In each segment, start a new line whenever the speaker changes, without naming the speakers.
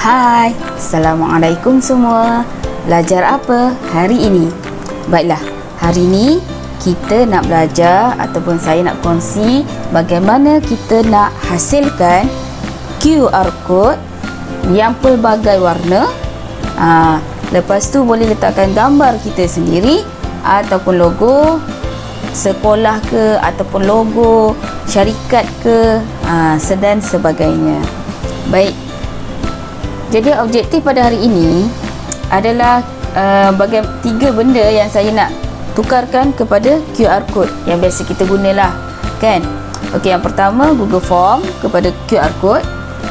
Hai, Assalamualaikum semua. Belajar apa hari ini? Baiklah, hari ini kita nak belajar ataupun saya nak kongsi bagaimana kita nak hasilkan QR code yang pelbagai warna. Lepas tu boleh letakkan gambar kita sendiri ataupun logo sekolah ke ataupun logo syarikat ke, dan sebagainya. Baik. Jadi objektif pada hari ini adalah tiga benda yang saya nak tukarkan kepada QR code yang biasa kita gunalah, kan? Okey, yang pertama Google Form kepada QR code,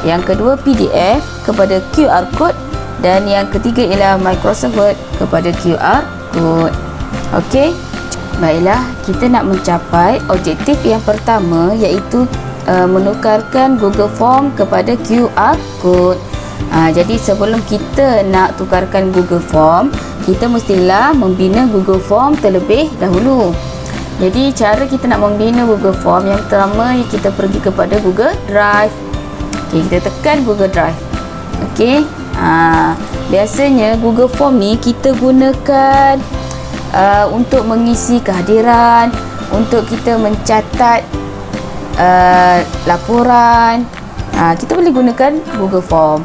yang kedua PDF kepada QR code, dan yang ketiga ialah Microsoft Word kepada QR code. Okey. Baiklah, kita nak mencapai objektif yang pertama, iaitu menukarkan Google Form kepada QR code. Jadi sebelum kita nak tukarkan Google Form, kita mestilah membina Google Form terlebih dahulu. Jadi cara kita nak membina Google Form, yang pertama kita pergi kepada Google Drive. Okey, kita tekan Google Drive. Okey. Biasanya Google Form ni kita gunakan untuk mengisi kehadiran, untuk kita mencatat laporan. Kita boleh gunakan Google Form.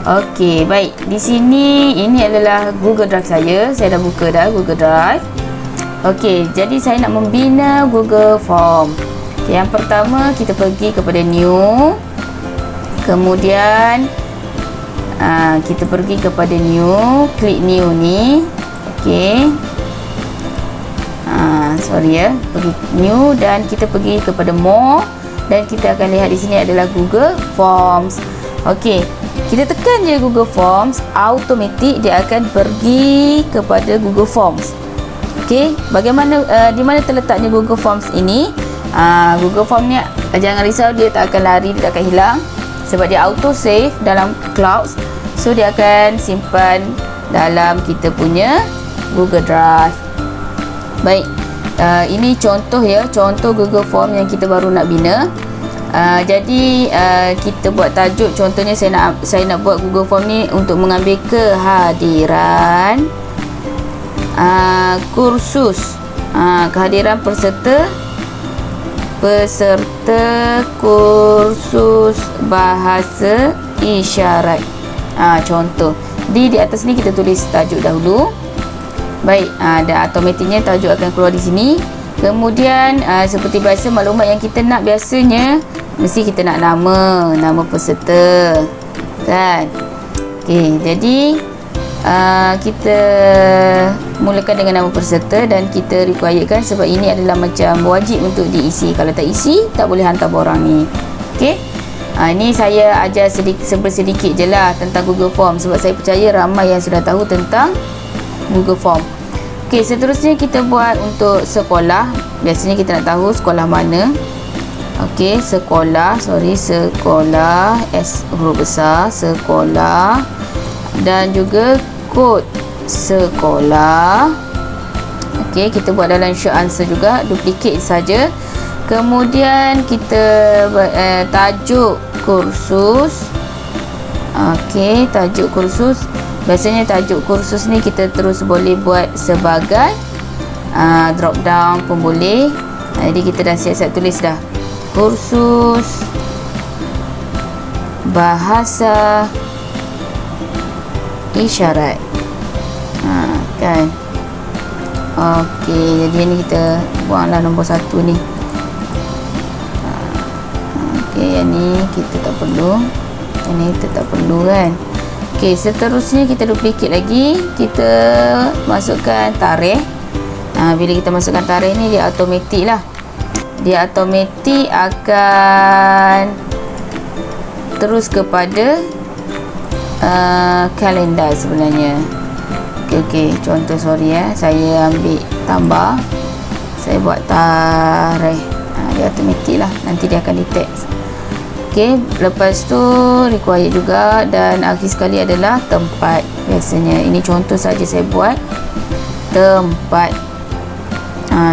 Okey, baik. Di sini ini adalah Google Drive saya. Saya dah buka dah Google Drive. Okey, jadi saya nak membina Google Form. Okay, yang pertama kita pergi kepada New. Kemudian kita pergi kepada New, klik New ni. Okey. Sorry ya, pergi New dan kita pergi kepada More dan kita akan lihat di sini adalah Google Forms. Okey. Kita tekan je Google Forms, automatik dia akan pergi kepada Google Forms. Okey, bagaimana di mana terletaknya Google Forms ini? Google Form ni jangan risau, dia tak akan lari, dia tak akan hilang sebab dia auto save dalam cloud. So dia akan simpan dalam kita punya Google Drive. Baik. Ini contoh ya, contoh Google Form yang kita baru nak bina. Jadi kita buat tajuk, contohnya saya nak buat Google Form ni untuk mengambil kehadiran kursus, kehadiran peserta kursus bahasa isyarat. Contoh di atas ni kita tulis tajuk dahulu. Baik, dan automatiknya tajuk akan keluar di sini. Kemudian seperti biasa, maklumat yang kita nak biasanya mesti kita nak nama peserta, kan? Okey, jadi kita mulakan dengan nama peserta dan kita requiredkan sebab ini adalah macam wajib untuk diisi. Kalau tak isi, tak boleh hantar borang ni. Okey. Ini saya ajar sedikit je lah tentang Google Form sebab saya percaya ramai yang sudah tahu tentang Google Form. Okey, seterusnya kita buat untuk sekolah. Biasanya kita nak tahu sekolah mana. Okey, sekolah, S huruf besar, sekolah, dan juga kod sekolah. Okey, kita buat dalam short answer juga, duplicate saja. Kemudian kita tajuk kursus. Okey, tajuk kursus. Biasanya tajuk kursus ni kita terus boleh buat sebagai drop down pun boleh. Jadi kita dah siap-siap tulis dah. Kursus bahasa isyarat. Kan. Okey, jadi ni kita buanglah nombor 1 ni. Okey, yang ni kita tak perlu. Yang ni kita tak perlu, kan. Okey, seterusnya kita duplicate lagi. Kita masukkan tarikh. Bila kita masukkan tarikh ni, dia automatik lah. Dia automatik akan terus kepada kalender sebenarnya. Okey, contoh, sorry ya, saya ambil tambah, saya buat tarikh. Dia automatik lah, nanti dia akan detect. Okey, lepas tu required juga, dan akhir sekali adalah tempat. Biasanya ini contoh saja saya buat tempat.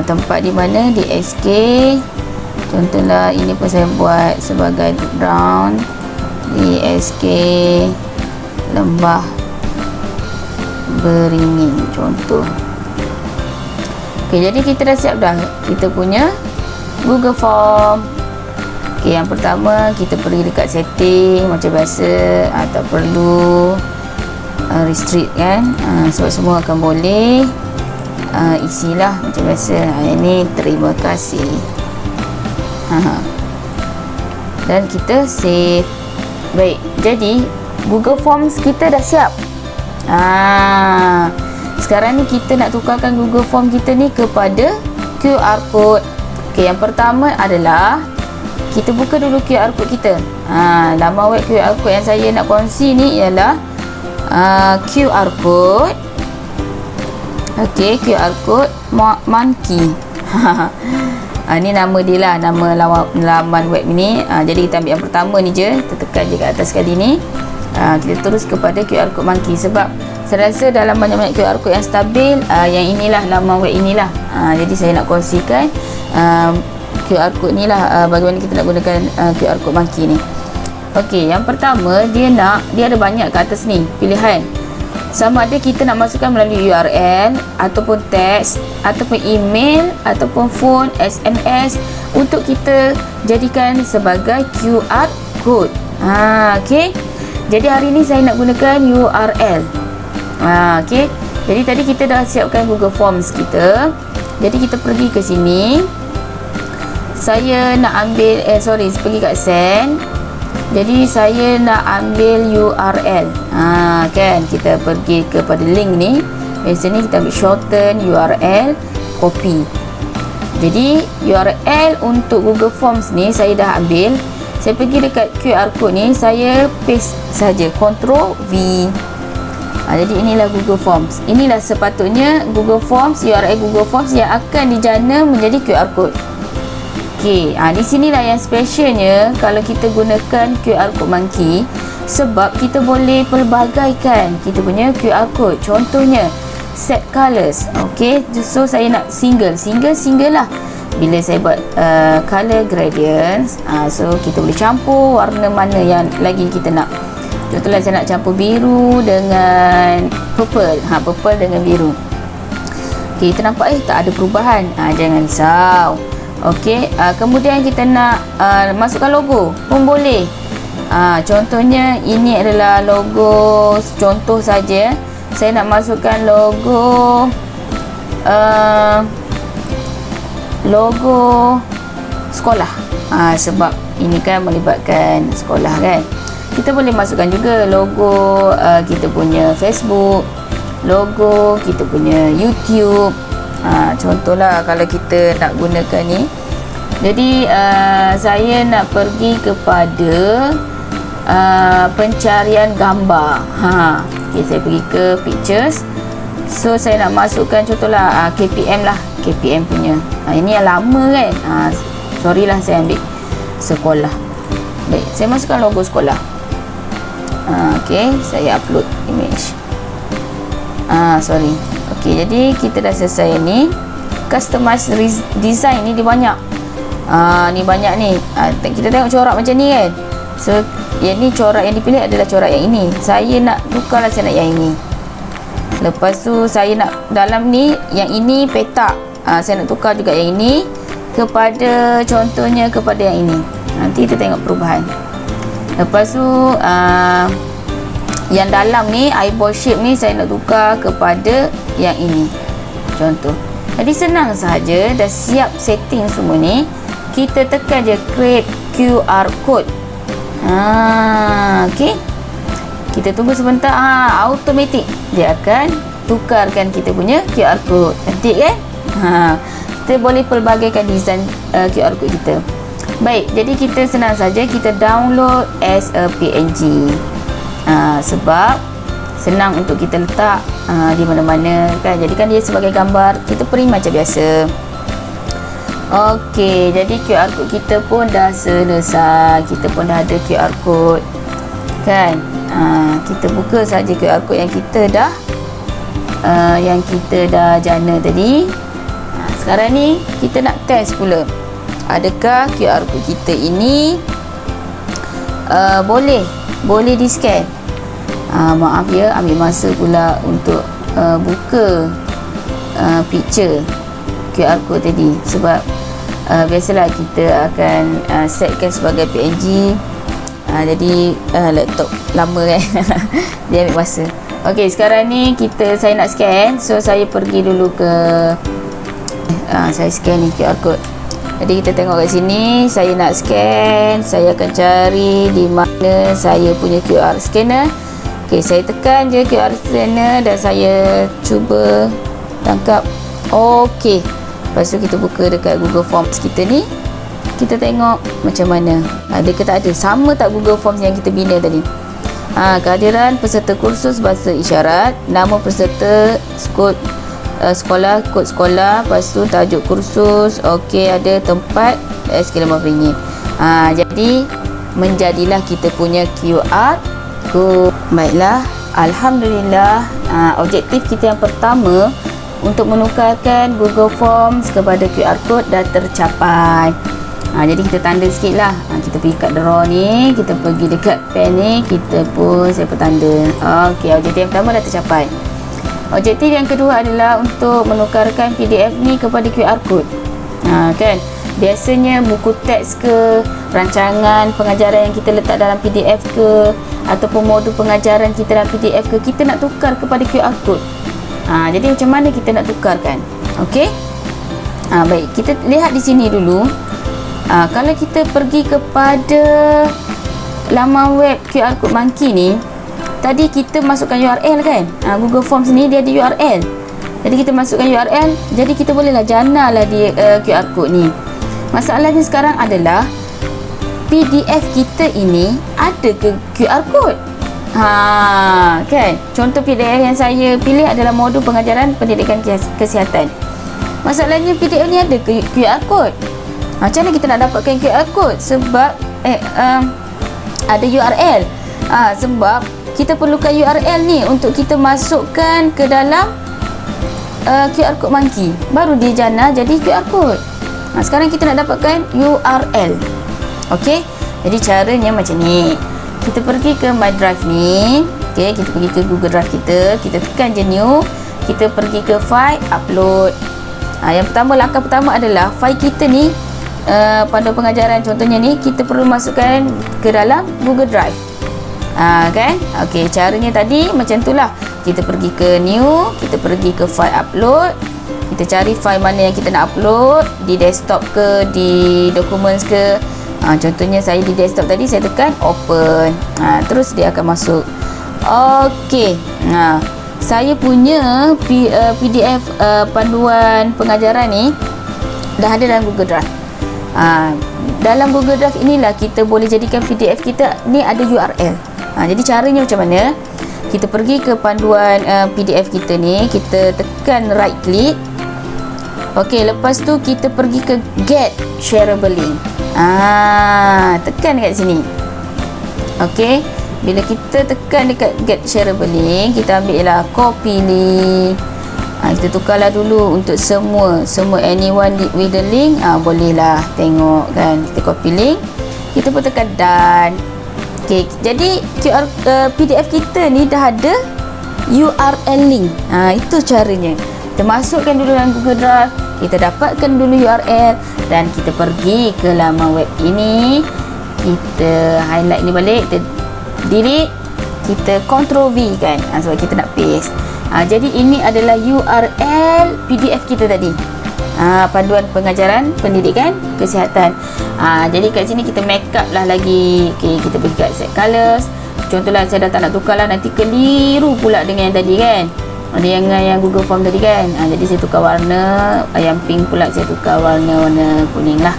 Tempat di mana? Di SK. Contohlah ini pun saya buat sebagai background di SK Lembah Beringin contoh. Okey, jadi kita dah siap dah kita punya Google Form. Okey, yang pertama kita pergi dekat setting macam biasa, tak perlu restrict kan, sebab semua akan boleh isilah macam biasa. Ini terima kasih. Dan kita save. Baik, jadi Google Forms kita dah siap. Sekarang ni kita nak tukarkan Google Form kita ni kepada QR code. Okey, yang pertama adalah kita buka dulu QR code kita. Laman web QR code yang saya nak kongsi ni ialah QR code. Okey, QR code Monkey. Ni nama dia lah, nama laman web ni. Jadi kita ambil yang pertama ni je, kita tekan je kat atas sekali ni. Kita terus kepada QR code Monkey, sebab saya rasa dalam banyak-banyak QR code yang stabil, yang inilah laman web inilah. Jadi saya nak kongsikan QR code ni lah, bagaimana kita nak gunakan QR code Monkey ni. Okey, yang pertama dia ada banyak kat atas ni pilihan. Sama ada kita nak masukkan melalui URL ataupun teks ataupun email ataupun phone, SMS, untuk kita jadikan sebagai QR code. Okey. Jadi hari ni saya nak gunakan URL. Okey. Jadi tadi kita dah siapkan Google Forms kita. Jadi kita pergi ke sini. Saya nak ambil pergi kat send. Jadi saya nak ambil URL. Kan kita pergi kepada link ni. Biasanya kita ambil shorten URL, copy. Jadi URL untuk Google Forms ni saya dah ambil. Saya pergi dekat QR code ni, saya paste saja, Ctrl V. Jadi inilah Google Forms. Inilah sepatutnya Google Forms, URL Google Forms yang akan dijana menjadi QR code. Okey, di sinilah yang specialnya kalau kita gunakan QR code Monkey, sebab kita boleh pelbagaikan kita punya QR code. Contohnya set colors. Okey, so saya nak single lah. Bila saya buat color gradients, so kita boleh campur warna mana yang lagi kita nak. Contohnya saya nak campur biru dengan purple. Purple dengan biru. Okey, kita nampak tak ada perubahan. Jangan risau. Okey, kemudian kita nak masukkan logo pun boleh. Contohnya ini adalah logo contoh saja. Saya nak masukkan logo sekolah. Sebab ini kan melibatkan sekolah kan. Kita boleh masukkan juga logo kita punya Facebook, logo kita punya YouTube. Contohlah kalau kita nak gunakan ni. Jadi saya nak pergi kepada pencarian gambar. Okay, saya pergi ke pictures. So saya nak masukkan contohlah KPM lah, KPM punya. Ini yang lama kan. Sorry lah, saya ambil sekolah. Baik, saya masukkan logo sekolah. Okay, saya upload image. Sorry. Okey, jadi kita dah selesai ni. Customize design ni dia banyak. Ni banyak ni. Kita tengok corak macam ni kan. So, yang ni corak yang dipilih adalah corak yang ini. Saya nak tukarlah, saya nak yang ini. Lepas tu saya nak dalam ni yang ini petak. Saya nak tukar juga yang ini kepada contohnya kepada yang ini. Nanti kita tengok perubahan. Lepas tu yang dalam ni eyeball shape ni saya nak tukar kepada yang ini. Contoh. Jadi senang sahaja, dah siap setting semua ni. Kita tekan je create QR code. Okey. Kita tunggu sebentar. Automatik dia akan tukarkan kita punya QR code. Cantik kan? Kita boleh pelbagaikan design QR code kita. Baik, jadi kita senang saja kita download as a PNG. Sebab senang untuk kita letak di mana-mana kan. Jadi kan dia sebagai gambar, kita print macam biasa. Okey, jadi QR code kita pun dah selesai. Kita pun dah ada QR code kan. Kita buka saja QR code yang kita dah jana tadi. Sekarang ni kita nak test pula, adakah QR code kita ini boleh di scan. Maaf ya, ambil masa pula untuk buka picture QR code tadi, sebab biasalah kita akan setkan sebagai PNG. Jadi laptop lama kan dia ambil masa. Okey, sekarang ni saya nak scan. So saya pergi dulu ke saya scan ni QR code. Jadi kita tengok kat sini, saya nak scan, saya akan cari di mana saya punya QR scanner. Okey, saya tekan je QR scanner dan saya cuba tangkap. Okey, lepas tu kita buka dekat Google Forms kita ni. Kita tengok macam mana, ada ke tak ada, sama tak Google Forms yang kita bina tadi. Kehadiran peserta kursus bahasa isyarat, nama peserta, kod sekolah, kod sekolah, lepas tu tajuk kursus. Okey, ada tempat sekian RM5. Jadi menjadilah kita punya QR code. Baiklah, alhamdulillah, objektif kita yang pertama untuk menukarkan Google Forms kepada QR code dah tercapai. Jadi kita tanda sikit lah. Kita pergi kat draw ni, kita pergi dekat pen ni, kita pun saya tanda. Okey, objektif yang pertama dah tercapai. Objektif yang kedua adalah untuk menukarkan PDF ni kepada QR code. Kan, biasanya buku teks ke, rancangan pengajaran yang kita letak dalam PDF ke, ataupun modul pengajaran kita dalam PDF ke, kita nak tukar kepada QR code. Jadi macam mana kita nak tukarkan? Okey, baik, kita lihat di sini dulu. Kalau kita pergi kepada laman web QR code Monkey ni, tadi kita masukkan URL kan, Google Forms ni dia ada URL. Jadi kita masukkan URL, jadi kita bolehlah jana lah dia QR code ni. Masalahnya sekarang adalah PDF kita ini ada ke QR code? Kan, contoh PDF yang saya pilih adalah modul pengajaran pendidikan kesihatan. Masalahnya PDF ni ada ke QR code? Macam mana kita nak dapatkan QR code? Sebab ada URL. Sebab kita perlukan URL ni untuk kita masukkan ke dalam QR code Monkey, baru dia jana jadi QR code. Sekarang kita nak dapatkan URL. Okey, jadi caranya macam ni. Kita pergi ke My Drive ni. Okey, kita pergi ke Google Drive kita, kita tekan je new, kita pergi ke file, upload. Yang pertama, langkah pertama adalah file kita ni, panduan pengajaran contohnya ni, kita perlu masukkan ke dalam Google Drive. Kan? Okey, caranya tadi macam itulah. Kita pergi ke new, kita pergi ke file upload, kita cari file mana yang kita nak upload, di desktop ke, di documents ke. Contohnya saya di desktop tadi, saya tekan open. Terus dia akan masuk. Okey, saya punya PDF panduan pengajaran ni dah ada dalam Google Drive. Dalam Google Drive inilah kita boleh jadikan PDF kita ni ada URL. Jadi caranya macam mana? Kita pergi ke panduan PDF kita ni, kita tekan right click. Okey, lepas tu kita pergi ke get shareable link. Tekan dekat sini. Okey, bila kita tekan dekat get shareable link, kita ambil lah copy link. Kita tukarlah dulu untuk semua anyone with the link. Bolehlah tengok kan, kita copy link, kita pun tekan done. Okey, jadi PDF kita ni dah ada URL link. Itu caranya. Kita masukkan dulu dalam Google Drive, kita dapatkan dulu URL, dan kita pergi ke laman web ini, kita highlight ni balik, kita delete, kita Ctrl V kan, sebab kita nak paste. Jadi ini adalah URL PDF kita tadi, panduan pengajaran pendidikan kesihatan. Jadi kat sini kita make up lah lagi. Okay, kita pergi kat set colors. Contohlah saya dah tak nak tukar lah, nanti keliru pula dengan yang tadi kan, ada yang Google Form tadi kan. Jadi saya tukar warna, yang pink pula saya tukar warna kuning lah.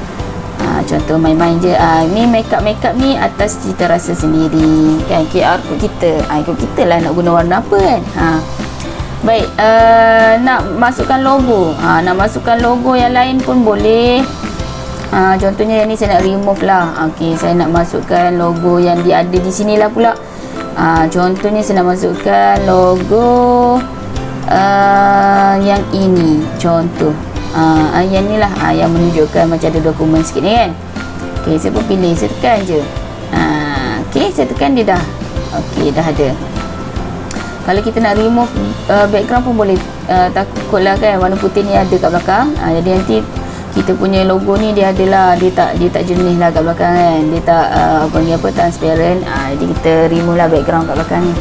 Contoh main-main je. Ni make up ni atas cita rasa sendiri kan. QR code kita, ikut kita lah nak guna warna apa kan. Baik, nak masukkan logo, nak masukkan logo yang lain pun boleh. Contohnya yang ni saya nak remove lah. Okey, saya nak masukkan logo yang dia ada di sini lah pula. Contohnya saya nak masukkan logo yang ini. Contoh yang ni lah, yang menunjukkan macam ada dokumen sikit ni kan. Okey, saya pun pilih, saya tekan je. Okey, saya tekan dia dah. Okey, dah ada. Kalau kita nak remove background pun boleh, takutlah kan warna putih ni ada kat belakang. Jadi nanti kita punya logo ni dia adalah dia tak jernih lah kat belakang kan, dia tak transparent. Jadi kita remove lah background kat belakang ni.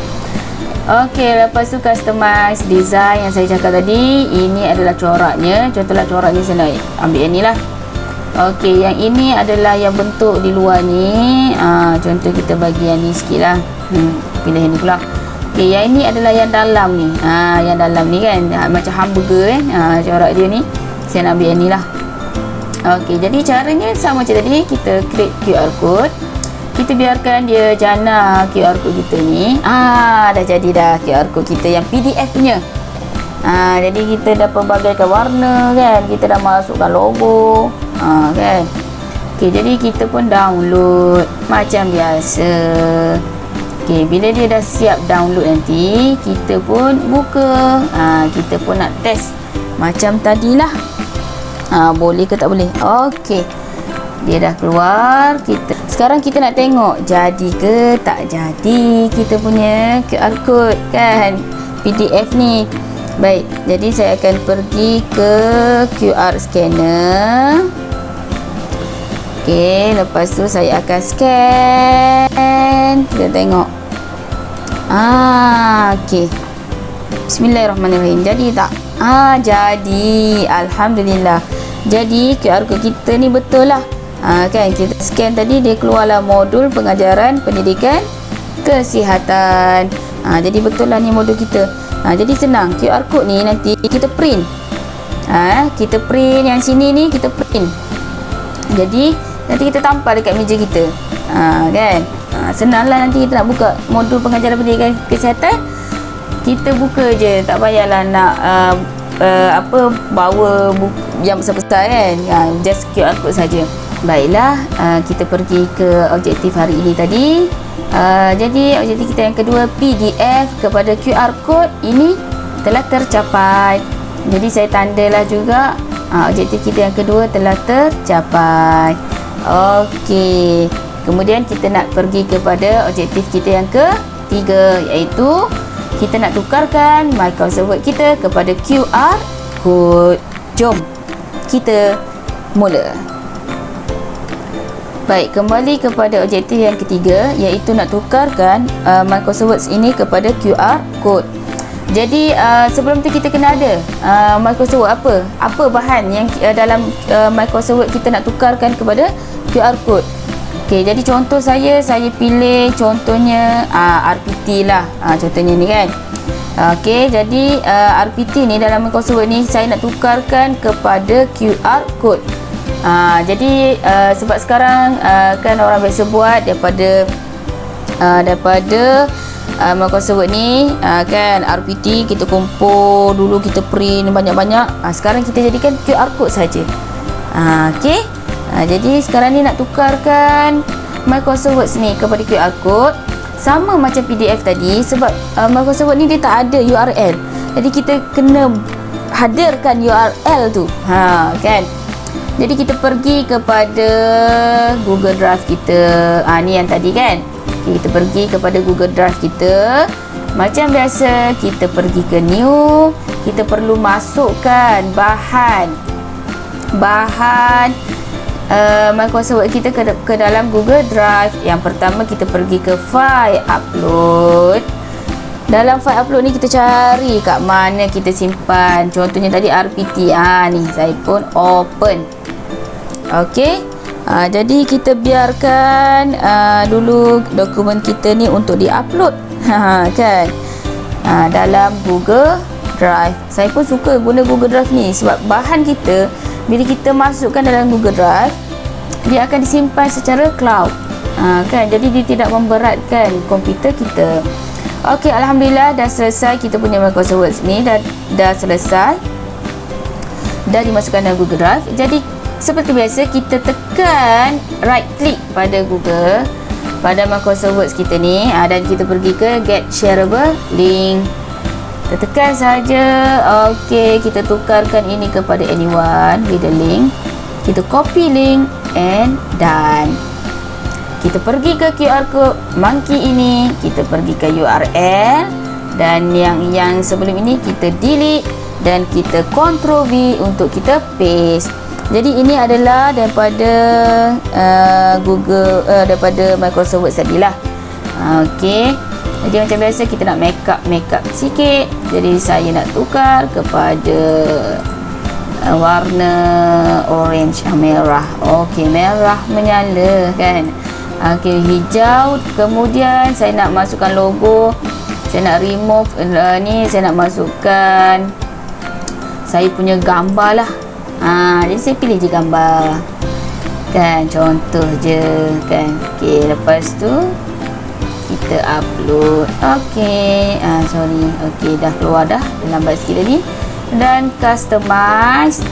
Okey, lepas tu customize design yang saya cakap tadi. Ini adalah coraknya. Contohlah coraknya saya nak ambil yang ni lah. Okey, yang ini adalah yang bentuk di luar ni. Contoh kita bagi yang ni sikit lah. Pilih yang ni pula. Okey, yang ini adalah yang dalam ni. Yang dalam ni kan, macam hamburger kan. Corak dia ni. Saya nak ambil yang ni lah. Okey, jadi caranya sama macam tadi. Kita create QR code. Kita biarkan dia jana QR code kita ni. Dah jadi dah QR code kita yang PDF punya. Jadi kita dah pelbagaikan warna kan. Kita dah masukkan logo. Kan. Okey, jadi kita pun download macam biasa. Okey, bila dia dah siap download nanti, kita pun buka. Kita pun nak test macam tadilah. Boleh ke tak boleh? Okey. Dia dah keluar. Sekarang kita nak tengok jadi ke tak jadi kita punya QR code kan, PDF ni. Baik, jadi saya akan pergi ke QR scanner. Okey, lepas tu saya akan scan. Kita tengok. Okey. Bismillahirrahmanirrahim. Jadi tak? Jadi. Alhamdulillah. Jadi QR code kita ni betul lah. Kan kita scan tadi, dia keluarlah modul pengajaran pendidikan kesihatan. Jadi betul lah ni modul kita. Jadi senang. QR code ni nanti kita print. Kita print yang sini ni, kita print. Jadi nanti kita tampal dekat meja kita. Kan? Senanglah nanti kita nak buka modul pengajaran pendidikan kesihatan. Kita buka je, tak payahlah nak bawa buku yang besar-besar kan. Just QR code saja. Baiklah, kita pergi ke objektif hari ini tadi. Jadi objektif kita yang kedua, PDF kepada QR code ini telah tercapai. Jadi saya tandalah juga objektif kita yang kedua telah tercapai. Okey. Kemudian kita nak pergi kepada objektif kita yang ketiga, iaitu kita nak tukarkan Microsoft Word kita kepada QR code. Jom kita mula. Baik, kembali kepada objektif yang ketiga, iaitu nak tukarkan Microsoft Word ini kepada QR code. Jadi sebelum tu kita kena ada Microsoft Word apa bahan yang dalam Microsoft Word kita nak tukarkan kepada QR code. Okey, jadi contoh saya pilih contohnya RPT lah. Contohnya ni kan. Okey, jadi RPT ni dalam Microsoft Word ni saya nak tukarkan kepada QR code. Jadi sebab sekarang kan orang biasa buat daripada Microsoft Word ni kan, RPT kita kumpul dulu, kita print banyak-banyak. Sekarang kita jadikan QR code saja. Okey. Jadi sekarang ni nak tukarkan Microsoft Word ni kepada QR code. Sama macam PDF tadi, sebab Microsoft Word ni dia tak ada URL. Jadi kita kena hadirkan URL tu. Kan. Jadi kita pergi kepada Google Drive kita. Ni yang tadi kan. Okay, kita pergi kepada Google Drive kita. Macam biasa, kita pergi ke New. Kita perlu masukkan bahan Microsoft Word kita ke dalam Google Drive. Yang pertama kita pergi ke File Upload. Dalam file upload ni kita cari kat mana kita simpan. Contohnya tadi RPT. Ni saya pun open. Okey. Jadi kita biarkan dulu dokumen kita ni untuk di-upload. Kan? Dalam Google Drive. Saya pun suka guna Google Drive ni sebab bahan kita bila kita masukkan dalam Google Drive, dia akan disimpan secara cloud. Kan? Jadi dia tidak memberatkan komputer kita. Okey, alhamdulillah dah selesai kita punya Microsoft Word ni, dah selesai. Dah dimasukkan dalam Google Drive. Jadi seperti biasa kita tekan right click pada Google, pada Microsoft Word kita ni, dan kita pergi ke Get Shareable Link. Kita tekan saja. Okey, kita tukarkan ini kepada anyone with the link. Kita copy link and done. Kita pergi ke QR code monkey ini, kita pergi ke URL dan yang sebelum ini kita delete dan kita Ctrl V untuk kita paste. Jadi ini adalah daripada daripada Microsoft Word tadilah. Okey. Jadi macam biasa kita nak make up sikit. Jadi saya nak tukar kepada warna orange, merah. Okey, merah menyala kan. Okey, hijau. Kemudian saya nak masukkan logo. Saya nak remove ni, saya nak masukkan saya punya gambar lah. Jadi saya pilih je gambar. Kan, contoh je kan. Okey, lepas tu kita upload. Okey, sorry. Okey, dah keluar dah. Lambat sikit tadi. Dan customize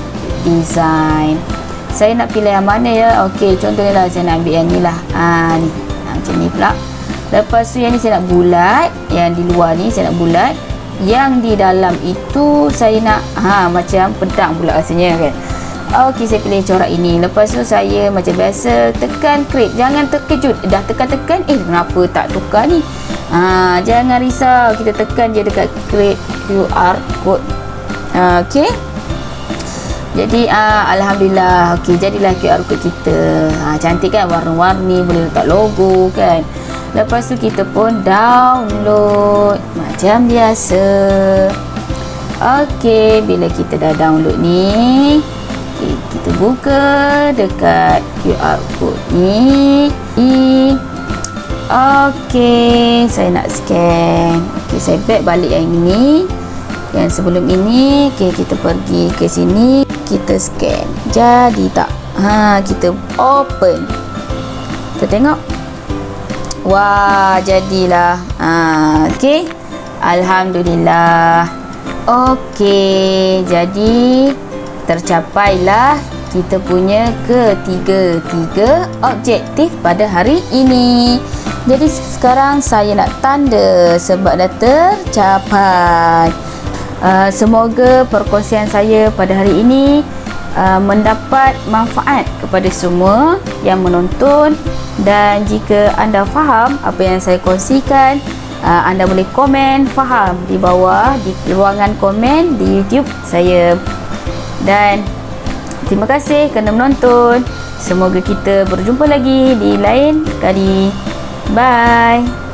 design. Saya nak pilih yang mana ya? Okey, contohnya lah saya nak ambil yang ni lah. Ni. Macam ni pula. Lepas tu yang ni saya nak bulat. Yang di luar ni saya nak bulat. Yang di dalam itu saya nak macam pedang pula rasanya kan. Okey, saya pilih corak ini. Lepas tu saya macam biasa tekan create. Jangan terkejut. Dah tekan-tekan, kenapa tak tukar ni? Jangan risau. Kita tekan je dekat create QR code. Okey. Jadi alhamdulillah. Okey, jadilah QR code kita. Cantik kan, warna-warni, boleh letak logo kan. Lepas tu kita pun download macam biasa. Okey, bila kita dah download ni, okay, kita buka dekat QR code ni. Okey, saya nak scan. Okey, saya back balik yang ini. Yang sebelum ini, okey, kita pergi ke sini, kita scan. Jadi tak? Kita open. Kita tengok. Wah, jadilah. Okey. Alhamdulillah. Okey, jadi tercapailah kita punya ketiga objektif pada hari ini. Jadi sekarang saya nak tanda sebab dah tercapai. Semoga perkongsian saya pada hari ini mendapat manfaat kepada semua yang menonton. Dan jika anda faham apa yang saya kongsikan, anda boleh komen faham di bawah di ruangan komen di YouTube saya. Dan terima kasih kerana menonton. Semoga kita berjumpa lagi di lain kali. Bye.